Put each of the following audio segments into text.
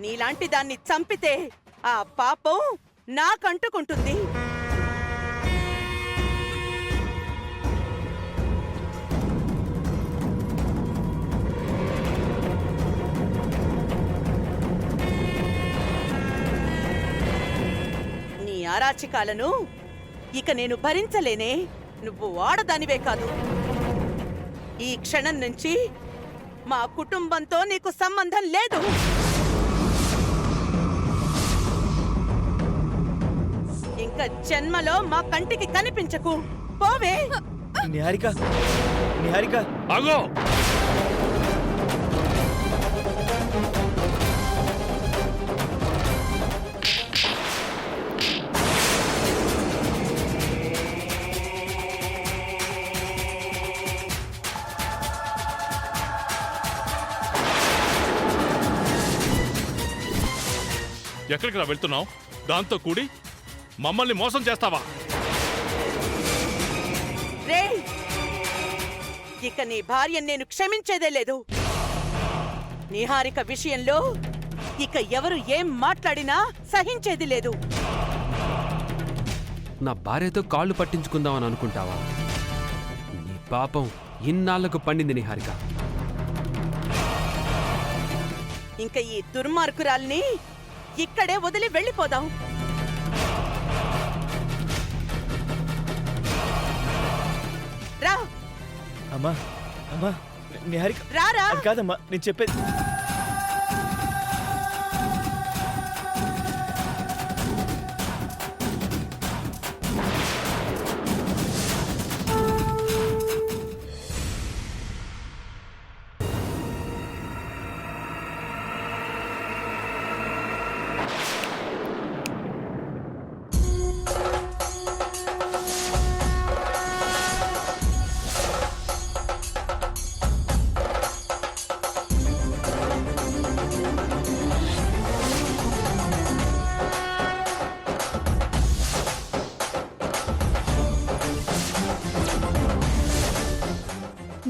నీలాంటి దాన్ని చంపితే ఆ పాపం నాకంటుకుంటుంది. నీ అరాచకాలను ఇక నేను భరించలేనే. నువ్వు ఆడదానివే కాదు, ఈ క్షణం నుంచి మా కుటుంబంతో నీకు సంబంధం లేదు. ఇంకా జన్మలో మా కంటికి కనిపించకు. పోవే. నిహారిక, నిహారిక ఆగో! ఎక్కడికి రా వెళ్తున్నావు? దాంతో కూడి మమ్మల్ని మోసం చేస్తావా? రే, ఇక నీ భార్యను నేను క్షమించేదే లేదు. నిహారిక విషయంలో ఇక ఎవరు ఏం మాట్లాడినా సహించేది లేదు. నా భార్యతో కాళ్ళు పట్టించుకుందామని అనుకుంటావా? నీ పాపం ఇన్నాళ్లకు పండింది నిహారిక. ఇంక ఈ దుర్మార్గురాల్ని ఇక్కడే వదిలి వెళ్ళిపోదాం. రా. అమ్మా, అమ్మా, నిహారిక రారా. అది కాదమ్మా, నేను చెప్పేది.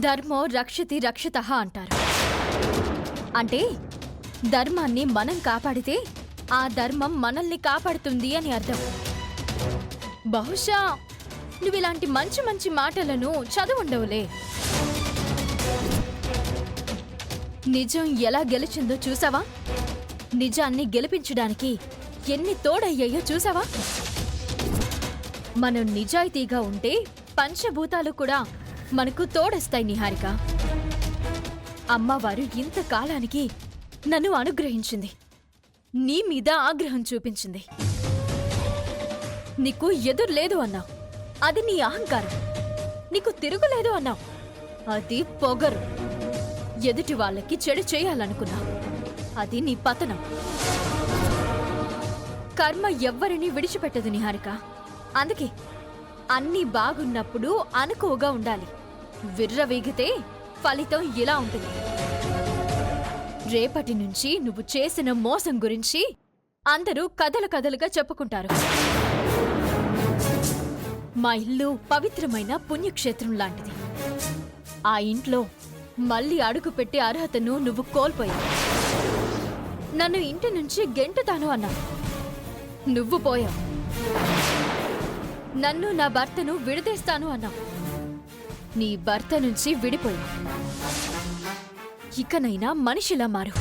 ధర్మో రక్షితి రక్షితః అంటారు. అంటే ధర్మాన్ని మనం కాపాడితే ఆ ధర్మం మనల్ని కాపాడుతుంది అని అర్థం. బహుశా నువ్విలాంటి మంచి మంచి మాటలను చదువుండవులే. నిజం ఎలా గెలిచిందో చూసావా? నిజాన్ని గెలిపించడానికి ఎన్ని తోడయ్యాయో చూసావా? మనం నిజాయితీగా ఉంటే పంచభూతాలు కూడా మనకు తోడొస్తాయి నిహారిక. అమ్మవారు ఇంతకాలానికి నన్ను అనుగ్రహించింది, నీ మీద ఆగ్రహం చూపించింది. నీకు ఎదురులేదు అన్నావు, అది నీ అహంకారం. నీకు తిరుగులేదు అన్నావు, అది పొగరు. ఎదుటి వాళ్ళకి చెడు చేయాలనుకున్నావు, అది నీ పతనం. కర్మ ఎవ్వరిని విడిచిపెట్టదు నిహారిక. అందుకే అన్నీ బాగున్నప్పుడు అనుకువగా ఉండాలి. విర్రవీగితే ఫలితం ఇలా ఉంటుంది. రేపటి నుంచి నువ్వు చేసిన మోసం గురించి అందరూ కథలు కథలుగా చెప్పుకుంటారు. మా ఇల్లు పవిత్రమైన పుణ్యక్షేత్రం లాంటిది. ఆ ఇంట్లో మళ్ళీ అడుగు పెట్టే అర్హతను నువ్వు కోల్పోయావు. నన్ను ఇంటి నుంచి గెంటుతాను అన్నావు, నువ్వు పోయావు. నన్ను నా భర్తను విడదీస్తాను అన్నావు, నీ భర్త నుంచి విడిపోయావు. ఇకనైనా మనిషిలా మారు.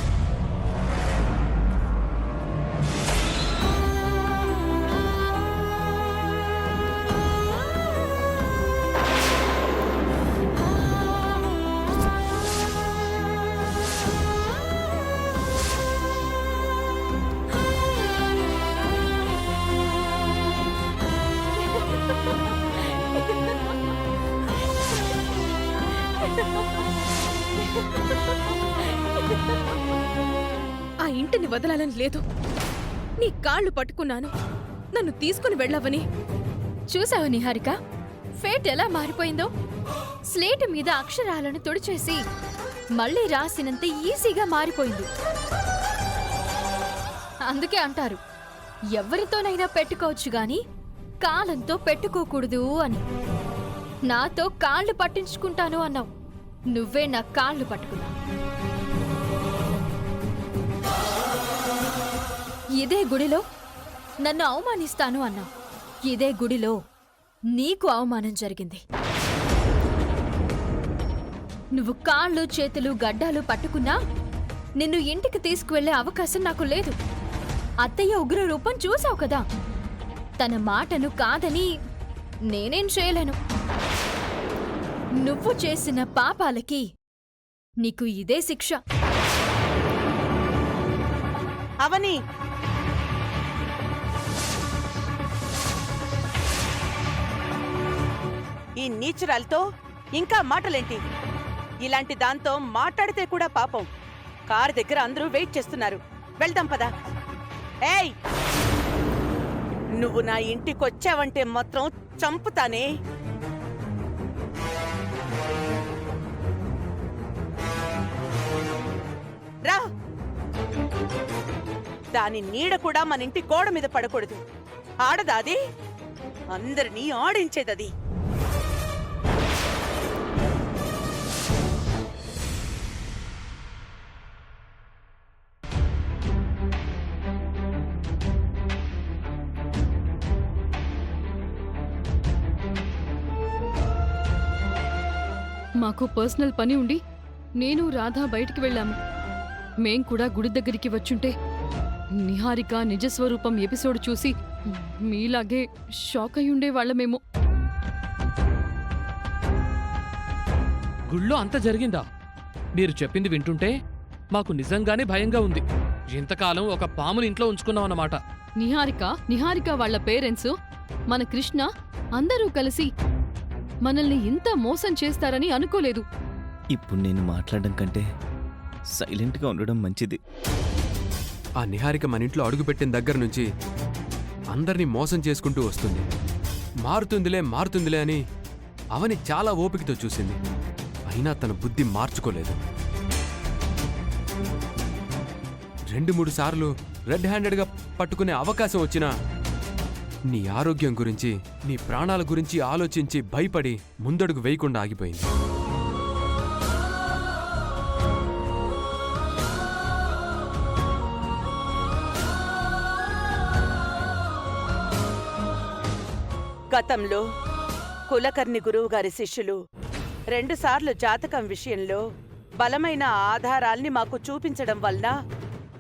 ఆ ఇంటిని వదలాలని లేదు. నీ కాళ్ళు పట్టుకున్నాను, నన్ను తీసుకుని వెళ్ళవని. చూసావు నిహారిక, ఫేట్ ఎలా మారిపోయిందో? స్లేట్ మీద అక్షరాలను తుడిచేసి మళ్ళీ రాసినంత ఈజీగా మారిపోయింది. అందుకే అంటారు, ఎవరితోనైనా పెట్టుకోవచ్చు గాని కాలంతో పెట్టుకోకూడదు అని. నాతో కాళ్ళు పట్టించుకుంటాను అన్నావు, నువ్వే నా కాళ్ళు పట్టుకున్నావు. ఇదే గుడిలో నన్ను అవమానిస్తాను అన్నావు. ఇదే గుడిలో నీకు అవమానం జరిగింది. నువ్వు కాళ్ళు చేతులు గడ్డాలు పట్టుకున్నా నిన్ను ఇంటికి తీసుకువెళ్లే అవకాశం నాకు లేదు. అత్తయ్య ఉగ్ర రూపం చూసావు కదా. తన మాటను కాదని నేనేం చేయలేను. నువ్వు చేసిన పాపాలకి నీకు ఇదే శిక్ష. అవని, ఈ నీచురాలతో ఇంకా మాటలేంటి? ఇలాంటి దాంతో మాట్లాడితే కూడా పాపం. కారు దగ్గర అందరూ వెయిట్ చేస్తున్నారు. వెళ్దాం పదా. ఏయ్, నువ్వు నా ఇంటికొచ్చావంటే మాత్రం చంపుతానే. రా. దాని నీడ కూడా మన ఇంటి గోడ మీద పడకూడదు. ఆడదాది, అందరినీ ఆడించేదది. మాకు పర్సనల్ పని ఉండి నేను రాధా బయటికి వెళ్ళాము. మేం కూడా గుడి దగ్గరికి వచ్చుంటే నిహారిక నిజస్వరూపం ఎపిసోడ్ చూసి మీలాగే షాక్ అయి ఉండేవాళ్లమేమో. గుళ్ళో అంత జరిగిందా? మీరు చెప్పింది వింటుంటే మాకు నిజంగానే భయంగా ఉంది. ఇంతకాలం ఒక పాముని ఇంట్లో ఉంచుకున్నామన్నమాట. నిహారిక వాళ్ళ పేరెంట్స్, మన కృష్ణ అందరూ కలిసి మనల్ని ఇంత మోసం చేస్తారని అనుకోలేదు. ఇప్పుడు నేను మాట్లాడడం కంటే సైలెంట్గా ఉండడం మంచిది. ఆ నిహారిక మన ఇంట్లో అడుగుపెట్టిన దగ్గర నుంచి అందరినీ మోసం చేసుకుంటూ వస్తుంది. మారుతుందిలే అని అవని చాలా ఓపికతో చూసింది. అయినా తన బుద్ధి మార్చుకోలేదు. 2-3 సార్లు రెడ్ హ్యాండెడ్గా పట్టుకునే అవకాశం వచ్చినా నీ ఆరోగ్యం గురించి, నీ ప్రాణాల గురించి ఆలోచించి భయపడి ముందడుగు వేయకుండా ఆగిపోయింది. గతంలో కులకర్ణి గురువుగారి శిష్యులు 2 సార్లు జాతకం విషయంలో బలమైన ఆధారాల్ని మాకు చూపించడం వల్ల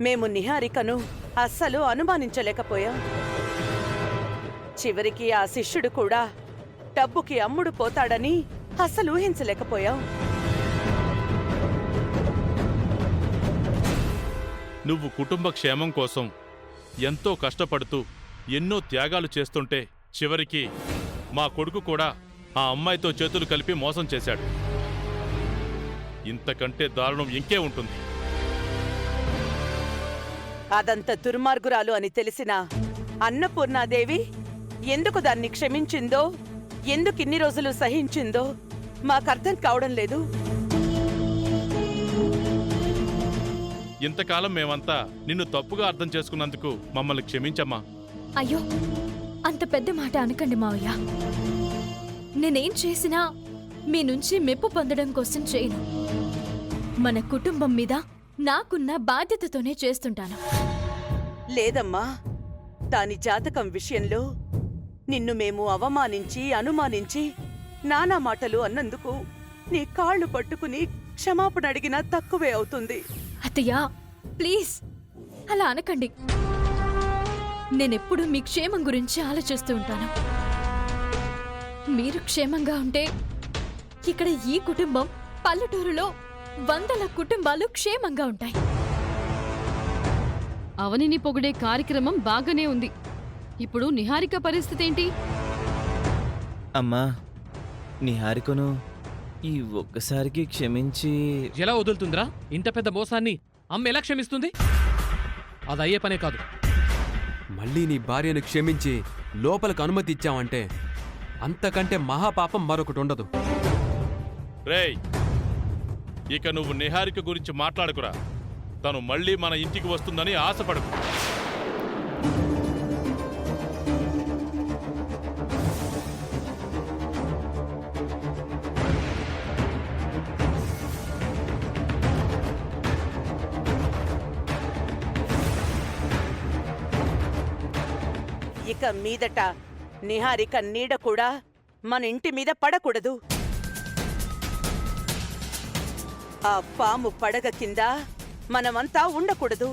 మేము నిహారికను అస్సలు అనుమానించలేకపోయాం. చివరికి ఆ శిష్యుడు కూడా డబ్బుకి అమ్ముడు పోతాడని అస్సలు ఊహించలేకపోయాం. నువ్వు కుటుంబ క్షేమం కోసం ఎంతో కష్టపడుతూ ఎన్నో త్యాగాలు చేస్తుంటే చివరికి మా కొడుకు కూడా ఆ అమ్మాయితో చేతులు కలిపి మోసం చేశాడు. ఇంతకంటే దారుణం ఇంకే ఉంటుంది. అదంత దుర్మార్గురాలు అని తెలిసిన అన్నపూర్ణాదేవి ఎందుకు దాన్ని క్షమించిందో, ఎందుకిన్ని రోజులు సహించిందో మాకర్థం కావడం లేదు. ఇంతకాలం మేమంతా నిన్ను తప్పుగా అర్థం చేసుకున్నందుకు మమ్మల్ని క్షమించమ్మా. అయ్యో, అంత పెద్ద మాట అనకండి మావయ్య. నేనేం చేసినా మీ నుంచి మెప్పు పొందడం కోసం చేయను. మన కుటుంబం మీద నాకున్న బాధ్యతతోనే చేస్తుంటాను. లేదమ్మా, దాని జాతకం విషయంలో నిన్ను మేము అవమానించి అనుమానించి నానా మాటలు అన్నందుకు నీ కాళ్ళు పట్టుకుని క్షమాపణ అడిగినా తక్కువే అవుతుంది. అత్తయ్యా, ప్లీజ్ అలా అనకండి. నేనెప్పుడు మీ క్షేమం గురించి ఆలోచిస్తూ ఉంటాను. మీరు క్షేమంగా ఉంటే ఇక్కడ ఈ కుటుంబం, పల్లెటూరులో 100 కుటుంబాలు క్షేమంగా ఉంటాయి. అవనిని పొగిడే కార్యక్రమం బాగానే ఉంది. ఇప్పుడు నిహారిక పరిస్థితి ఏంటి? అమ్మా, నిహారికను ఈ ఒక్కసారికి క్షమించి ఎలా వదులుతుందిరా? ఇంత పెద్ద మోసాన్ని అమ్మ ఎలా క్షమిస్తుంది? అదయ్యే పనే కాదు. మళ్ళీ నీ భార్యను క్షమించి లోపలకు అనుమతి ఇచ్చావంటే అంతకంటే మహాపాపం మరొకటి ఉండదు. రేయ్, ఇక నువ్వు నిహారిక గురించి మాట్లాడుకురా. తను మళ్ళీ మన ఇంటికి వస్తుందని ఆశపడకు. ఇక మీదట నిహారిక నీడ కూడా మన ఇంటి మీద పడకూడదు. ఆ పాము పడగ కింద మనమంతా ఉండకూడదు.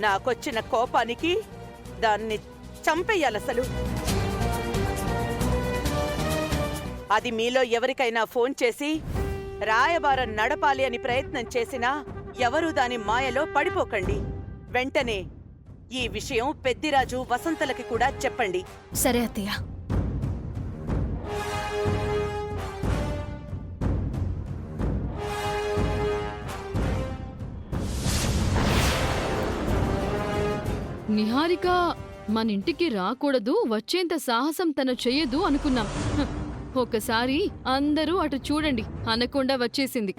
నాకొచ్చిన కోపానికి దాన్ని చంపేయాలసలు. అది మీలో ఎవరికైనా ఫోన్ చేసి రాయబారం నడపాలి అని ప్రయత్నం చేసినా ఎవరూ దాని మాయలో పడిపోకండి. వెంటనే ఈ విషయం పెద్దిరాజు, వసంతలకి కూడా చెప్పండి. సరే అత్తయ్య. నిహారిక మన ఇంటికి రాకూడదు, వచ్చేంత సాహసం తను చెయ్యదు అనుకున్నాం. ఒకసారి అందరూ అటు చూడండి అనకుండా వచ్చేసింది.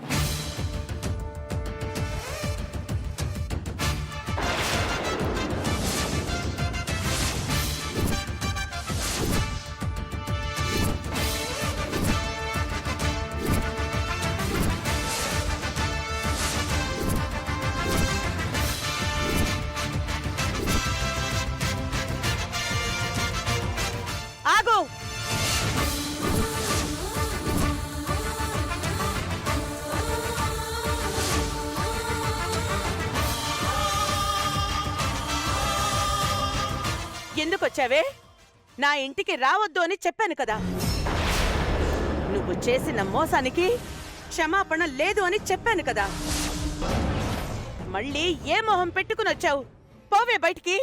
ఆగు! ఎందుకొచ్చావే? నా ఇంటికి రావద్దు అని చెప్పాను కదా. నువ్వు చేసిన మోసానికి క్షమాపణ లేదు అని చెప్పాను కదా. మళ్ళీ ఏ మొహం పెట్టుకుని వచ్చావు? పోవే బయటికి.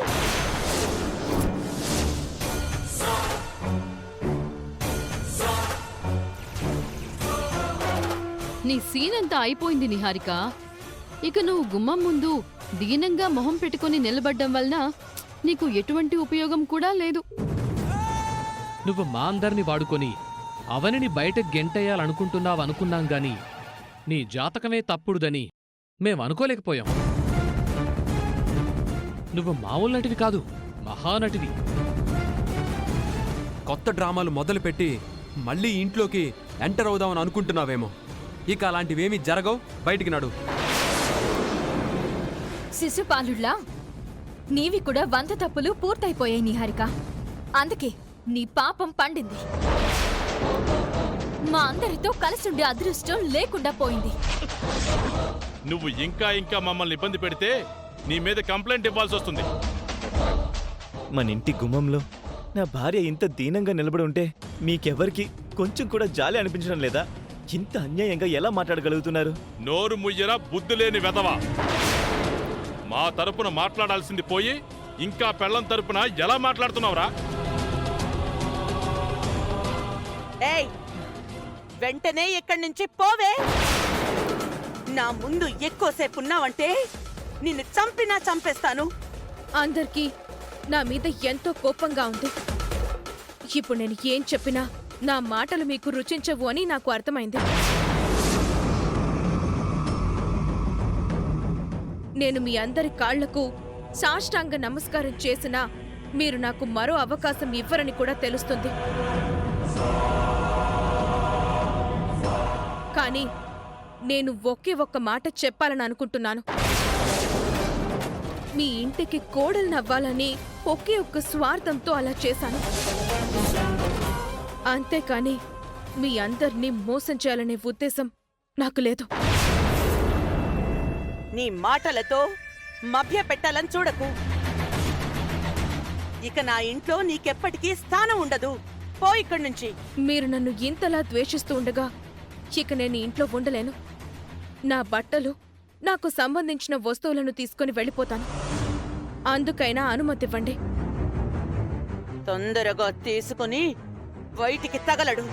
నీ సీనంతా అయిపోయింది నిహారిక. ఇక నువ్వు గుమ్మం ముందు దీనంగా మొహం పెట్టుకుని నిలబడ్డం వలన నీకు ఎటువంటి ఉపయోగం కూడా లేదు. నువ్వు మా అందరిని వాడుకొని అవనిని బయట గెంటేయాలనుకుంటున్నావనుకున్నాం గాని నీ జాతకమే తప్పుడుదని మేమనుకోలేకపోయాం. నువ్వు మామూలు నటివి కాదు, మహానటివి. కొత్త డ్రామాలు మొదలుపెట్టి మళ్ళీ ఇంట్లోకి ఎంటర్ అవుదామని అనుకుంటున్నావేమో. ఇక అలాంటివేమీ జరగవు. బయటికి నడు. శిశుపాలుళ్ళా నీవి కూడా 100 తప్పులు పూర్తయిపోయాయి నిహారిక. అందుకే నీ పాపం పండింది. మా అందరితో కలిసుండే అదృష్టం లేకుండా పోయింది. నువ్వు ఇంకా ఇంకా మమ్మల్ని ఇబ్బంది పెడితే నీ మీద కంప్లైంట్ ఇవ్వాల్సి వస్తుంది. మన ఇంటి గుమ్మంలో నా భార్య ఇంత దీనంగా నిలబడి ఉంటే మీకెవరికి కొంచెం కూడా జాలి అనిపించడం లేదా? ఇంత అన్యాయంగా ఎలా మాట్లాడగలుగుతున్నారు? నోరు ముయ్యరా బుద్ధులేని వెధవా! మా తరపున మాట్లాడాల్సింది పోయి ఇంకా పెళ్ళం తరపున ఎలా మాట్లాడుతున్నావురా? ఏయ్, వెంటనే ఇక్కడి నుంచి పోవే. నా ముందు ఎక్కువసేపు ఉన్నావంటే నిన్ను చంపినా చంపేస్తాను. అందరికీ నా మీద ఎంతో కోపంగా ఉంది. ఇప్పుడు నేను ఏం చెప్పినా నా మాటలు మీకు రుచించవు అని నాకు అర్థమైంది. నేను మీ అందరి కాళ్లకు సాష్టాంగ నమస్కారం చేసినా మీరు నాకు మరో అవకాశం ఇవ్వరని కూడా తెలుస్తుంది. కానీ నేను ఒకే ఒక్క మాట చెప్పాలని అనుకుంటున్నాను. మీ ఇంటికి కోడలునవ్వాలని ఒకే ఒక్క స్వార్థంతో అలా చేశాను. అంతేకాని మీ అందర్నీ మోసం చేయాలనే ఉద్దేశం నాకు లేదు. నీ మాటలతో మభ్య పెట్టాలని చూడకు. ఇక నా ఇంట్లో నీకెప్పటికీ స్థానం ఉండదు. పో ఇక్కడి నుంచి. మీరు నన్ను ఇంతలా ద్వేషిస్తూ ఉండగా ఇక నేను ఇంట్లో ఉండలేను. నా బట్టలు, నాకు సంబంధించిన వస్తువులను తీసుకుని వెళ్ళిపోతాను. అందుకైనా అనుమతివ్వండి. తొందరగా తీసుకుని బయటికి తగలడు.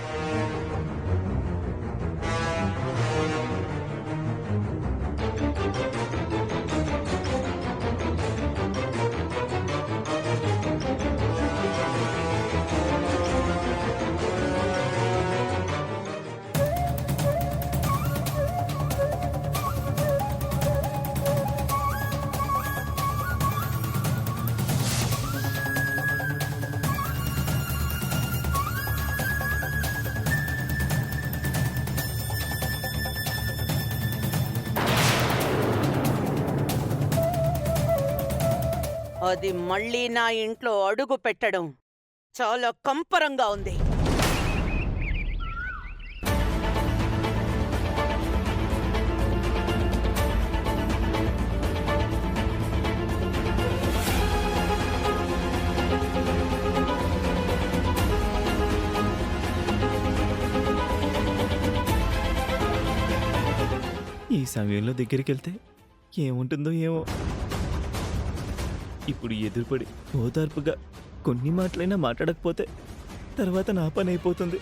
అది మళ్ళీ నా ఇంట్లో అడుగు పెట్టడం చాలా కంపరంగా ఉంది. ఈ సమయంలో దగ్గరికి వెళ్తే ఏముంటుందో ఏమో. ఇప్పుడు ఎదురుపడి ఓదార్పుగా కొన్ని మాటలైనా మాట్లాడకపోతే తర్వాత నా పని అయిపోతుంది.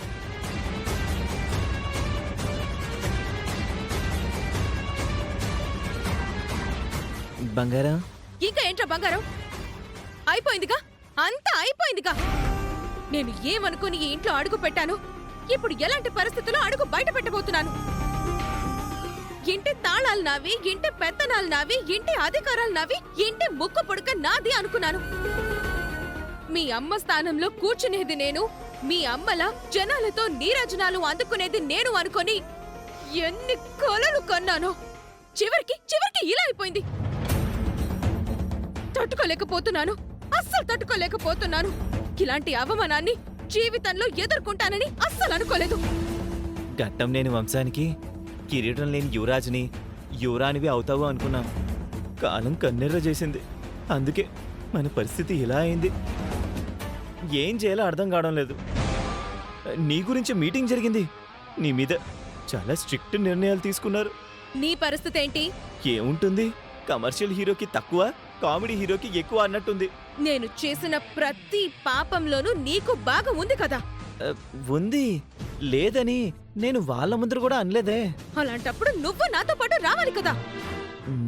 బంగారం, ఇంకా ఏంట్రా బంగారం? అయిపోయిందిగా, అంతా అయిపోయిందిగా. నేను ఏమనుకుని ఈ ఇంట్లో అడుగు పెట్టాను, ఇప్పుడు ఎలాంటి పరిస్థితుల్లో అడుగు బయట పెట్టబోతున్నాను. ఇంటి తాళాలు నావి, ఇంటి పెత్తనాలు నావి, ఇంటి అధికారాలు నావి, ఇంటి ముక్కు పుడక నాది అనుకున్నాను. మీ అమ్మ స్థానంలో కూర్చునేది నేను, మీ అమ్మలా జనాలతో నీరాజనాలు అందుకునేది నేను అనుకొని ఎన్ని కలలు కన్నానో. చివరికి ఇలా అయిపోయింది. తట్టుకోలేకపోతున్నాను, అస్సలు తట్టుకోలేకపోతున్నాను. ఇలాంటి అవమానాన్ని జీవితంలో ఎదుర్కొంటానని అస్సలు అనుకోలేదు. ఘట్టం లేని వంశానికి కిరీటం లేని యువరాజుని, యువరానివి అవుతావు అనుకున్నాం. కాలం కన్నెర్ర చేసింది. అందుకే మన పరిస్థితి ఇలా అయింది. ఏం చేయాలో అర్థం కావడం లేదు. నీ గురించి మీటింగ్ జరిగింది. నీ మీద చాలా స్ట్రిక్ట్ నిర్ణయాలు తీసుకున్నారు. నీ పరిస్థితి ఏంటి? ఏముంటుంది, కమర్షియల్ హీరోకి తక్కువ, కామెడీ హీరోకి ఎక్కువ అన్నట్టుంది. నేను చేసిన ప్రతి పాపంలోనూ నీకు బాగా ఉంది కదా. ఉంది లేదని నేను వాళ్ళ ముందర కూడా అనలేదే. అలాంటప్పుడు నువ్వు నాతో పాటు రావాలి కదా.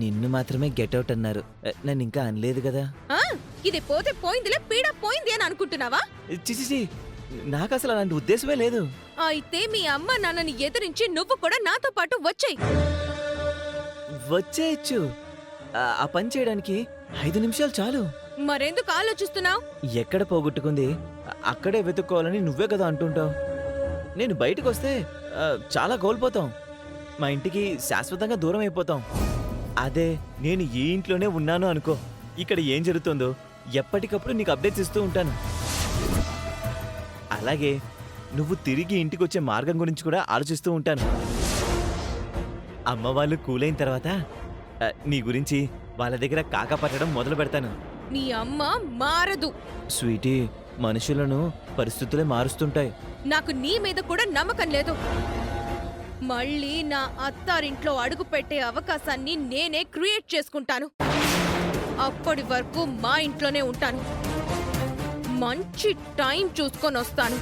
నిన్ను మాత్రమే గెట్అవుట్ అన్నారు, నన్ను ఇంకా అనలేదు కదా. ఆ ఇది పోతే పోయిందిలే, పీడ పోయింది అని అనుకుంటున్నావా? చిచి, నాకు అసలు అలాంటి ఉద్దేశమే లేదు. అయితే మీ అమ్మ నాన్నని ఎదిరించి నువ్వు కూడా నాతో పాటు వచ్చేయ్. వచ్చేయచ్చు. ఆ పని చేయడానికి 5 నిమిషాలు చాలు. మరెందుకు ఆలోచిస్తున్నావు? ఎక్కడ పోగొట్టుకుంది అక్కడే వెతుక్కోవాలని నువ్వే కదా అంటుంటావు. నేను బయటకు వస్తే చాలా కోల్పోతాం. మా ఇంటికి శాశ్వతంగా దూరం అయిపోతాం. అదే నేను ఈ ఇంట్లోనే ఉన్నాను అనుకో, ఇక్కడ ఏం జరుగుతుందో ఎప్పటికప్పుడు నీకు అప్డేట్స్ ఇస్తూ ఉంటాను. అలాగే నువ్వు తిరిగి ఇంటికి వచ్చే మార్గం గురించి కూడా ఆలోచిస్తూ ఉంటాను. అమ్మ వాళ్ళు కూలైన తర్వాత నీ గురించి వాళ్ళ దగ్గర కాకా పట్టడం మొదలు పెడతాను. నీ అమ్మ మారదు స్వీటీ, మనుషులను పరిస్థితులే మారుస్తుంటాయి. నాకు నీ మీద కూడా నమ్మకం లేదు. మళ్ళీ నా అత్తారింట్లో అడుగు పెట్టే అవకాశాన్ని నేనే క్రియేట్ చేసుకుంటాను. అప్పటి వరకు మా ఇంట్లోనే ఉంటాను. మంచి టైం చూసుకొని వస్తాను.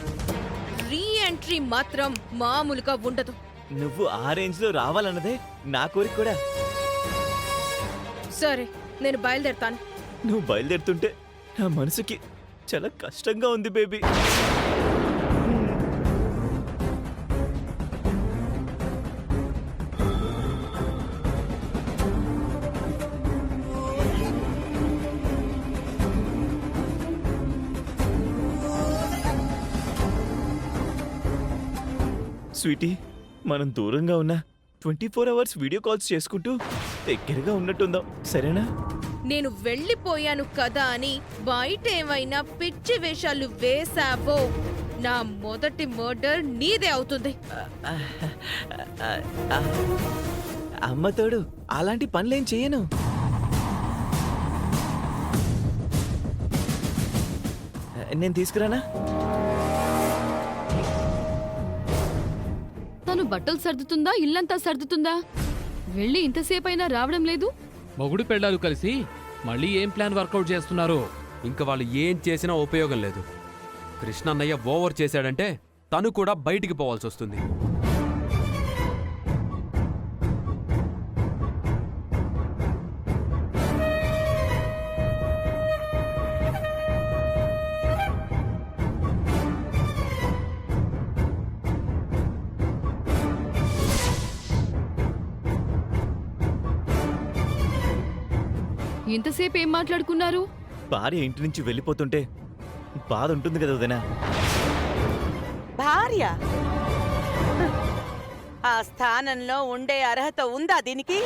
రీ ఎంట్రీ మాత్రం మామూలుగా ఉండదు. నువ్వు ఆ రేంజ్ లో రావాలన్నదే నా కోరిక కూడా. సరే, నేను బయలుదేరుతాను. నువ్వు బయలుదేరుతుంటే నా మనసుకి చాలా కష్టంగా ఉంది బేబీ. స్వీటీ, మనం దూరంగా ఉన్నా 24 అవర్స్ వీడియో కాల్స్ చేసుకుంటూ దగ్గరగా ఉన్నట్టుందాం, సరేనా? నేను వెళ్ళిపోయాను కదా అని బయట ఏమైనా పిచ్చి వేషాలు వేశావో నా మొదటి మర్డర్ నీదే అవుతుంది. అమ్మ తోడు అలాంటి పనులేం చేయను. నేను తీసుకురానా? తను బట్టలు సర్దుతుందా, ఇల్లంతా సర్దుతుందా? వెళ్ళి ఇంతసేపు అయినా రావడం లేదు. మొగుడు పెళ్ళాలు కలిసి మళ్ళీ ఏం ప్లాన్ వర్కౌట్ చేస్తున్నారో. ఇంక వాళ్ళు ఏం చేసినా ఉపయోగం లేదు. కృష్ణన్నయ్య ఓవర్ చేశాడంటే తను కూడా బయటికి పోవాల్సి వస్తుంది. ఇంతసేపు ఏం మాట్లాడుకున్నారు? భార్య ఇంటి నుంచి వెళ్ళిపోతుంటే బాధ ఉంటుంది కదా వదినా. భార్య ఆ స్థానంలో ఉండే అర్హత ఉందా దీనికి?